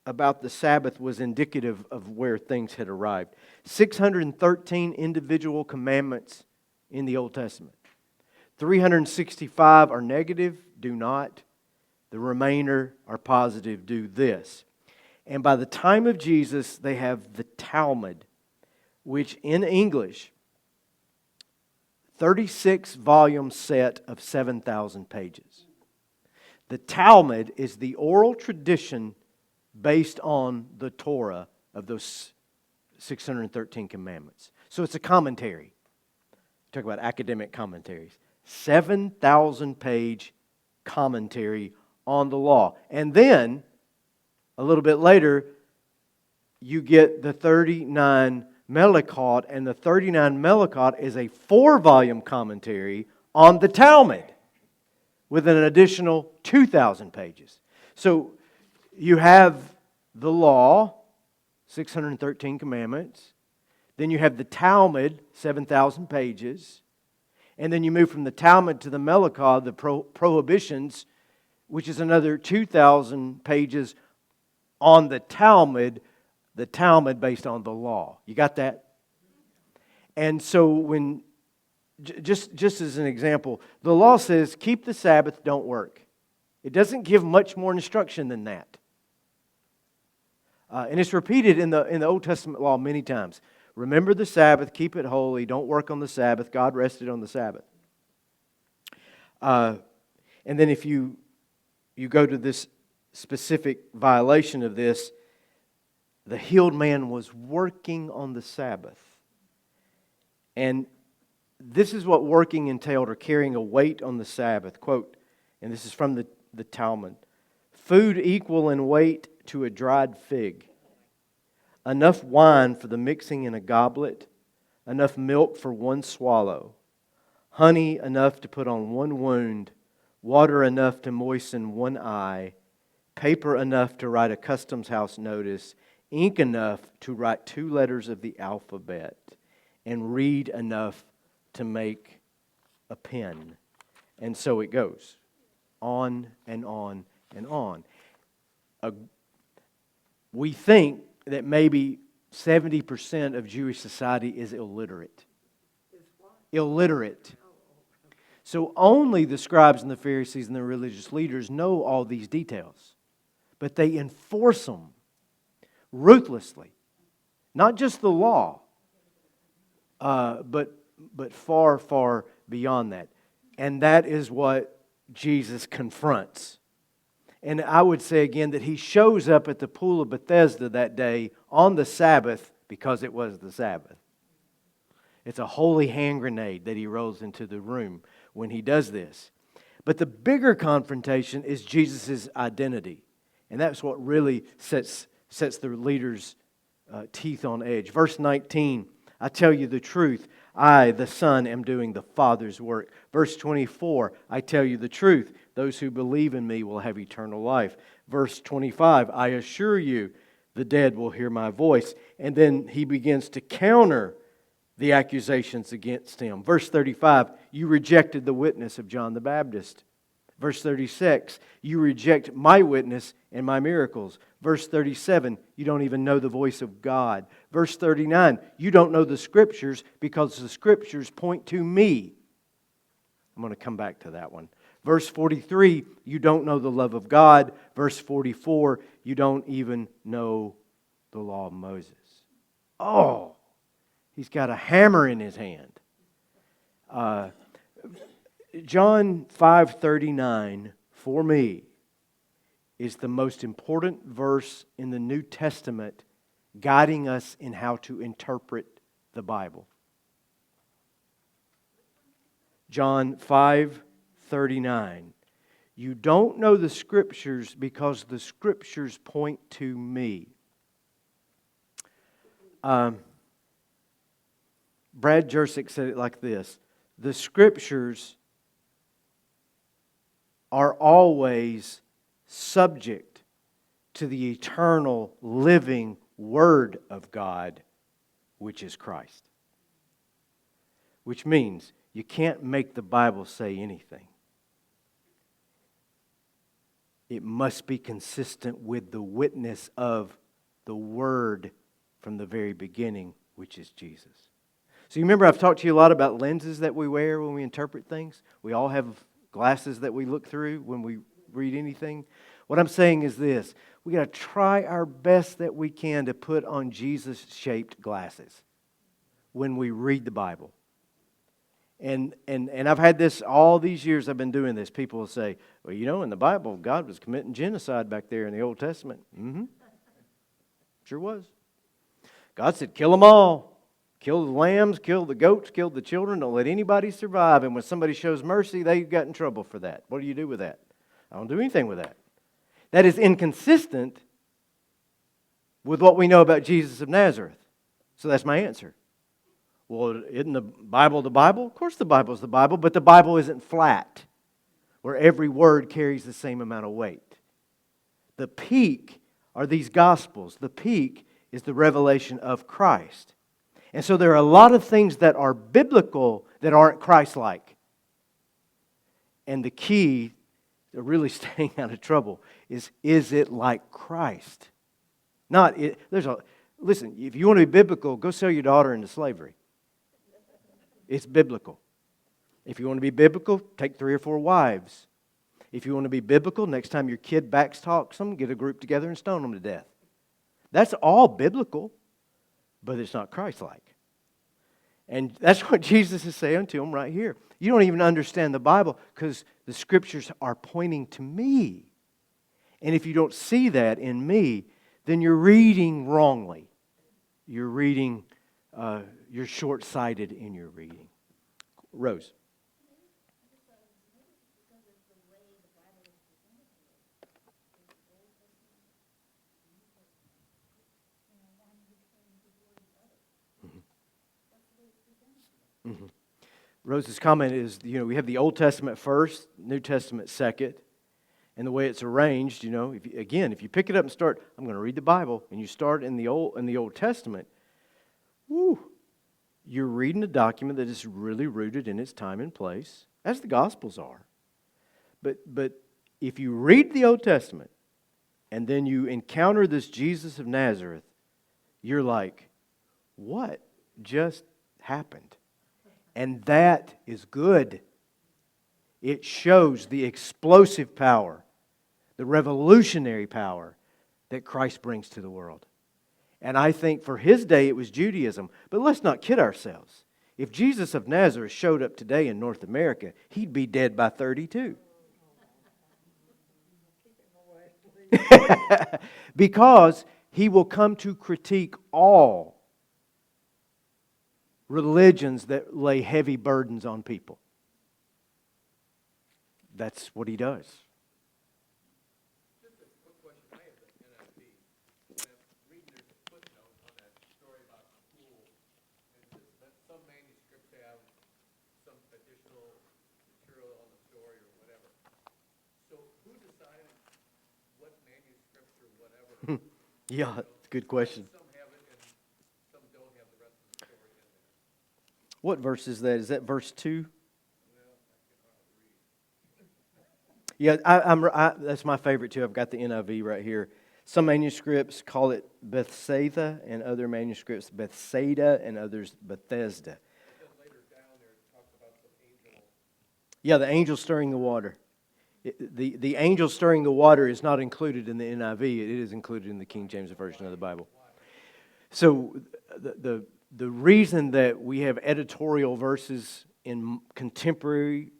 about the Sabbath was indicative of where things had arrived. 613 individual commandments in the Old Testament. 365 are negative, do not. The remainder are positive, do this. And by the time of Jesus, they have the Talmud, which in English, 36-volume set of 7,000 pages. The Talmud is the oral tradition based on the Torah of those 613 commandments. So it's a commentary. Talk about academic commentaries. 7,000-page commentary on the law. And then, a little bit later, you get the 39 Melachot, and the 39 Melachot is a 4-volume commentary on the Talmud with an additional 2,000 pages. So you have the law, 613 commandments. Then you have the Talmud, 7,000 pages. And then you move from the Talmud to the Melachot, the prohibitions, which is another 2,000 pages on the Talmud based on the law. You got that? And so when, just as an example, the law says, keep the Sabbath, don't work. It doesn't give much more instruction than that. And it's repeated in the Old Testament law many times. Remember the Sabbath, keep it holy, don't work on the Sabbath. God rested on the Sabbath. And then if you go to this specific violation of this, the healed man was working on the Sabbath. And this is what working entailed, or carrying a weight on the Sabbath. Quote, and this is from the Talmud. Food equal in weight to a dried fig. Enough wine for the mixing in a goblet. Enough milk for one swallow. Honey enough to put on one wound. Water enough to moisten one eye. Paper enough to write a customs house notice. Ink enough to write 2 letters of the alphabet. And reed enough to make a pen. And so it goes. On and on and on. We think that maybe 70% of Jewish society is illiterate. Illiterate. So only the scribes and the Pharisees and the religious leaders know all these details. But they enforce them ruthlessly. Not just the law, but far, far beyond that. And that is what Jesus confronts. And I would say again that He shows up at the pool of Bethesda that day on the Sabbath because it was the Sabbath. It's a holy hand grenade that He rolls into the room when He does this. But the bigger confrontation is Jesus' identity. And that's what really sets the leaders' teeth on edge. Verse 19, I tell you the truth. I, the Son, am doing the Father's work. Verse 24, I tell you the truth. Those who believe in me will have eternal life. Verse 25, I assure you, the dead will hear my voice. And then He begins to counter the accusations against Him. Verse 35, you rejected the witness of John the Baptist. Verse 36, you reject my witness and my miracles. Verse 37, you don't even know the voice of God. Verse 39, you don't know the Scriptures because the Scriptures point to me. I'm going to come back to that one. Verse 43, you don't know the love of God. Verse 44, you don't even know the law of Moses. Oh, He's got a hammer in His hand. John 5:39, for me, is the most important verse in the New Testament guiding us in how to interpret the Bible. John 5:39. You don't know the Scriptures because the Scriptures point to me. Brad Jersick said it like this. The Scriptures are always subject to the eternal, living Word of God, which is Christ. Which means you can't make the Bible say anything. It must be consistent with the witness of the Word from the very beginning, which is Jesus. So you remember I've talked to you a lot about lenses that we wear when we interpret things. We all have glasses that we look through when we read anything. What I'm saying is this. We got to try our best that we can to put on Jesus-shaped glasses when we read the Bible. And I've had this all these years I've been doing this. People will say, well, you know, in the Bible, God was committing genocide back there in the Old Testament. Mm-hmm. Sure was. God said, kill them all. Kill the lambs, kill the goats, kill the children. Don't let anybody survive. And when somebody shows mercy, they got in trouble for that. What do you do with that? I don't do anything with that. That is inconsistent with what we know about Jesus of Nazareth? So that's my answer. Well, isn't the Bible the Bible? Of course the Bible is the Bible, but the Bible isn't flat, where every word carries the same amount of weight. The peak are these Gospels. The peak is the revelation of Christ. And so there are a lot of things that are biblical that aren't Christ-like. And the key to really staying out of trouble is it like Christ? Not, listen, if you want to be biblical, go sell your daughter into slavery. It's biblical. If you want to be biblical, take 3 or 4 wives. If you want to be biblical, next time your kid backstalks them, get a group together and stone them to death. That's all biblical, but it's not Christ-like. And that's what Jesus is saying to them right here. You don't even understand the Bible because the Scriptures are pointing to me. And if you don't see that in me, then you're reading wrongly. You're short-sighted in your reading. Rose. Mm-hmm. Rose's comment is, we have the Old Testament first, New Testament second, and the way it's arranged, if you pick it up and start, I'm going to read the Bible, and you start in the Old Testament, you're reading a document that is really rooted in its time and place, as the Gospels are. But if you read the Old Testament, and then you encounter this Jesus of Nazareth, you're like, what just happened? And that is good. It shows the explosive power, the revolutionary power that Christ brings to the world. And I think for His day it was Judaism. But let's not kid ourselves. If Jesus of Nazareth showed up today in North America, He'd be dead by 32. Because He will come to critique all religions that lay heavy burdens on people. That's what He does. Just a quick question. I have the NIV. And I'm reading, there's a footnote on that story about the pool. And it says that some manuscripts have some additional material on the story or whatever. So who decided what manuscripts or whatever? Yeah, good question. Some have it and some don't have the rest of the story in there. What verse is that? Is that verse 2? Yeah, that's my favorite too. I've got the NIV right here. Some manuscripts call it Bethsaida, and other manuscripts Bethsaida, and others Bethesda. Then later down there, it talks about some angel. Yeah, the angel stirring the water. The angel stirring the water is not included in the NIV. It is included in the King James Version of the Bible. So the reason that we have editorial verses in contemporary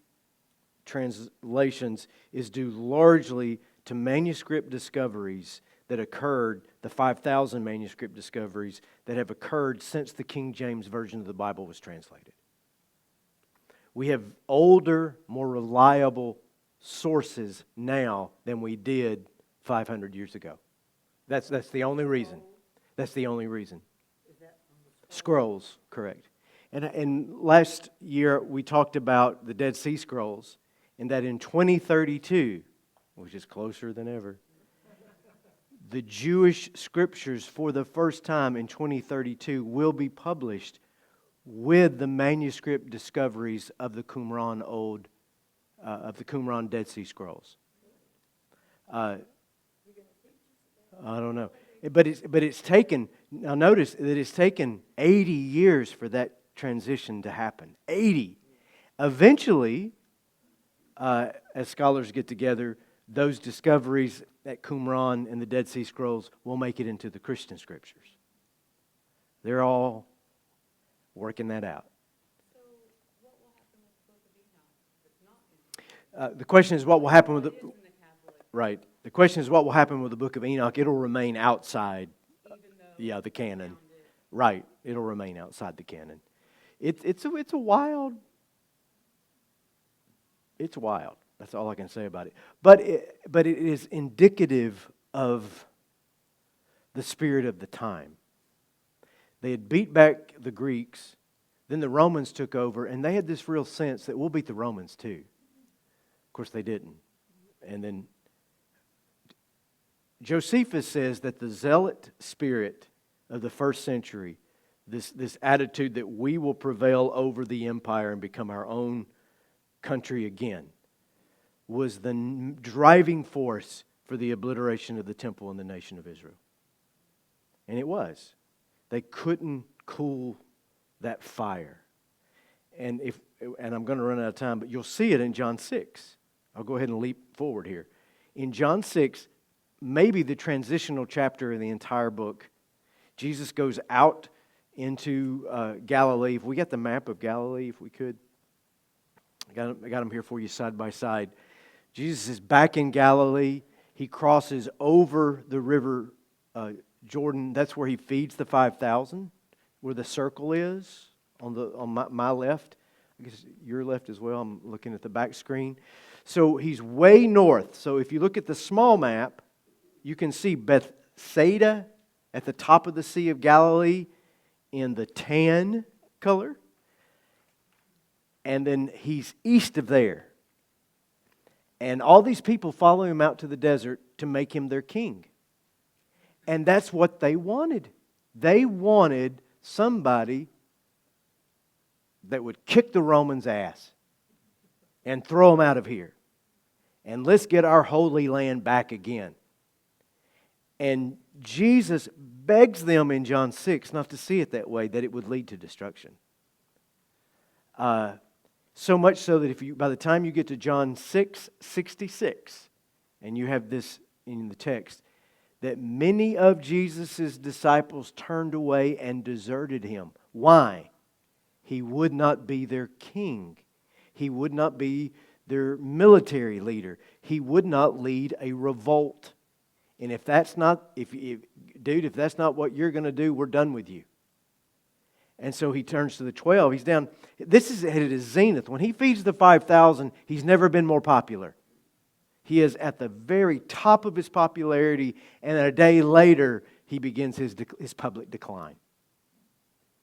translations is due largely to manuscript discoveries that occurred, the 5,000 manuscript discoveries that have occurred since the King James Version of the Bible was translated. We have older, more reliable sources now than we did 500 years ago. That's the only reason. That's the only reason. Scrolls, correct. And last year we talked about the Dead Sea Scrolls, and that in 2032, which is closer than ever, the Jewish scriptures for the first time in 2032 will be published with the manuscript discoveries of the Qumran Dead Sea Scrolls. I don't know, but it's taken. Now notice that it's taken 80 years for that transition to happen. 80. Eventually, as scholars get together, those discoveries at Qumran and the Dead Sea Scrolls will make it into the Christian Scriptures. They're all working that out. So what will happen with the Book of Enoch? It's not in The question is what will happen with it the... is in the Catholic, Right. The question is what will happen with the Book of Enoch. It'll remain outside, even though the canon. found it. Right. It'll remain outside the canon. It's a wild... It's wild. That's all I can say about it. But it is indicative of the spirit of the time. They had beat back the Greeks, then the Romans took over, and they had this real sense that we'll beat the Romans too. Of course, they didn't. And then Josephus says that the zealot spirit of the first century, this attitude that we will prevail over the empire and become our own country again, was the driving force for the obliteration of the temple and the nation of Israel. And it was. They couldn't cool that fire. And I'm going to run out of time, but you'll see it in John 6. I'll go ahead and leap forward here. In John 6, maybe the transitional chapter in the entire book, Jesus goes out into Galilee. If we got the map of Galilee, if we could. I got them here for you side by side. Jesus is back in Galilee. He crosses over the river Jordan. That's where he feeds the 5,000, where the circle is on my left. I guess your left as well. I'm looking at the back screen. So he's way north. So if you look at the small map, you can see Bethsaida at the top of the Sea of Galilee in the tan color. And then he's east of there. And all these people follow him out to the desert to make him their king. And that's what they wanted. They wanted somebody that would kick the Romans' ass and throw them out of here. And let's get our holy land back again. And Jesus begs them in John 6 not to see it that way, that it would lead to destruction. So much so that by the time you get to John 6:66, and you have this in the text, that many of Jesus' disciples turned away and deserted him. Why? He would not be their king. He would not be their military leader. He would not lead a revolt. And if that's not, if that's not what you're going to do, we're done with you. And so he turns to the 12. He's down. This is at his zenith. When he feeds the 5,000, he's never been more popular. He is at the very top of his popularity, and a day later, he begins his public decline.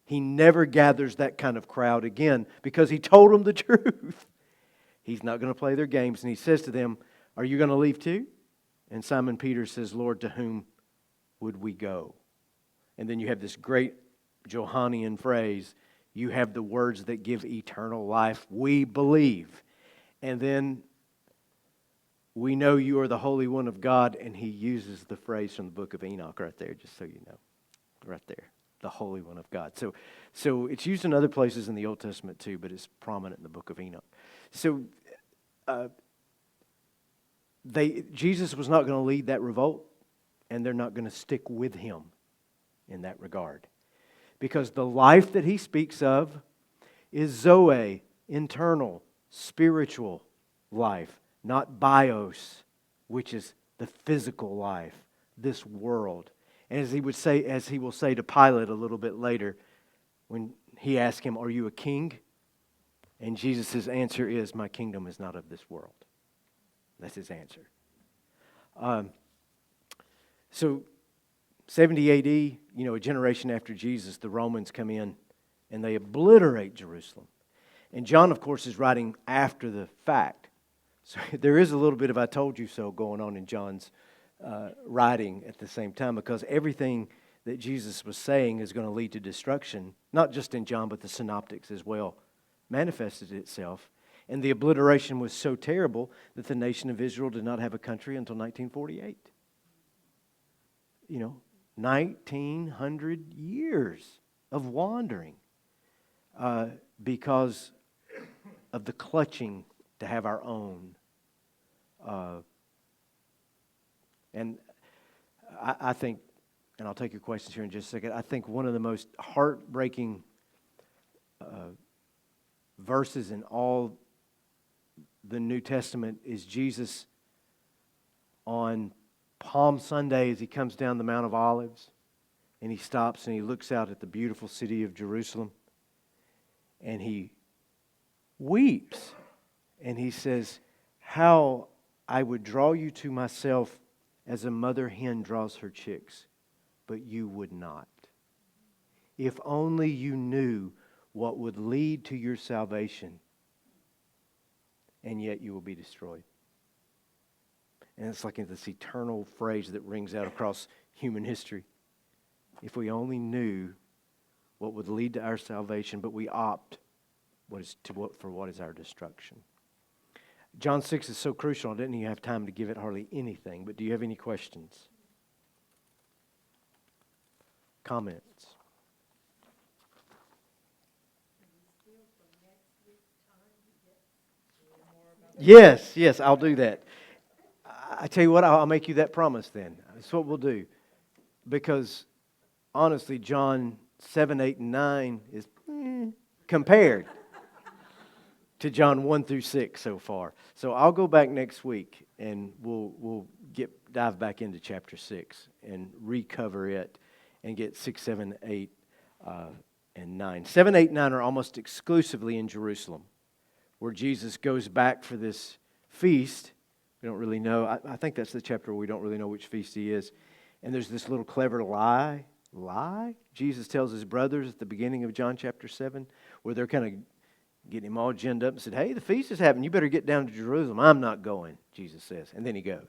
He never gathers that kind of crowd again because he told them the truth. He's not going to play their games, and he says to them, "Are you going to leave too?" And Simon Peter says, "Lord, to whom would we go?" And then you have this great Johannine phrase, "You have the words that give eternal life. We believe." And then, "We know you are the Holy One of God." And he uses the phrase from the book of Enoch right there, just so you know. Right there. The Holy One of God. So it's used in other places in the Old Testament too, but it's prominent in the book of Enoch. So Jesus was not going to lead that revolt, and they're not going to stick with him in that regard. Because the life that he speaks of is Zoe, internal, spiritual life, not bios, which is the physical life, this world. And as he will say to Pilate a little bit later, when he asked him, "Are you a king?" And Jesus' answer is, "My kingdom is not of this world." That's his answer. So 70 AD, a generation after Jesus, the Romans come in and they obliterate Jerusalem. And John, of course, is writing after the fact. So there is a little bit of "I told you so" going on in John's writing at the same time, because everything that Jesus was saying is going to lead to destruction, not just in John, but the synoptics as well, manifested itself. And the obliteration was so terrible that the nation of Israel did not have a country until 1948. 1,900 years of wandering because of the clutching to have our own. And I think, and I'll take your questions here in just a second, I think one of the most heartbreaking verses in all the New Testament is Jesus on Palm Sunday as he comes down the Mount of Olives, and he stops and he looks out at the beautiful city of Jerusalem, and he weeps, and he says, "How I would draw you to myself as a mother hen draws her chicks. but you would not. If only you knew what would lead to your salvation, and yet you will be destroyed. And it's like this eternal phrase that rings out across human history. If we only knew what would lead to our salvation, but we opt for what is our destruction. John 6 is so crucial, I didn't even have time to give it hardly anything, but do you have any questions? Comments? Yes, I'll do that. I tell you what, I'll make you that promise then. That's what we'll do. Because, honestly, John 7, 8, and 9 is compared to John 1 through 6 so far. So I'll go back next week and we'll dive back into chapter 6 and recover it and get 6, 7, 8, and 9. 7, 8, and 9 are almost exclusively in Jerusalem, where Jesus goes back for this feast. We don't really know. I think that's the chapter where we don't really know which feast he is. And there's this little clever lie Jesus tells his brothers at the beginning of John chapter 7, where they're kind of getting him all ginned up and said, hey, the feast is happening. You better get down to Jerusalem. I'm not going, Jesus says. And then he goes.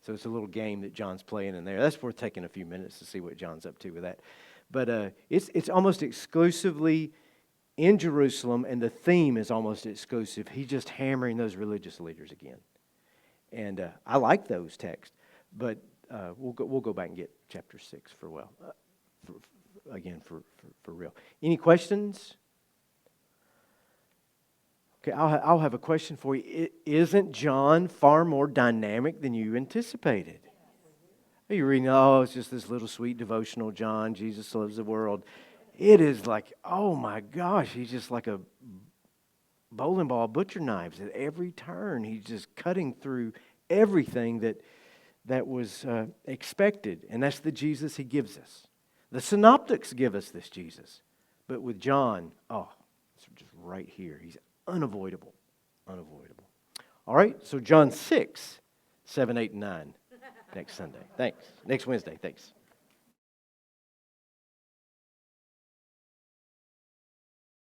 So it's a little game that John's playing in there. That's worth taking a few minutes to see what John's up to with that. But it's almost exclusively in Jerusalem, and the theme is almost exclusive. He's just hammering those religious leaders again. And I like those texts, but we'll go back and get chapter 6 for real. Any questions? Okay, I'll have a question for you. Isn't John far more dynamic than you anticipated? You're reading, it's just this little sweet devotional John, Jesus loves the world. It is like, oh my gosh, he's just like a bowling ball, butcher knives at every turn. He's just cutting through everything that was expected. And that's the Jesus he gives us. The synoptics give us this Jesus. But with John, it's just right here. He's unavoidable. All right, so John 6, 7, 8, and 9 next Sunday. Thanks. Next Wednesday. Thanks.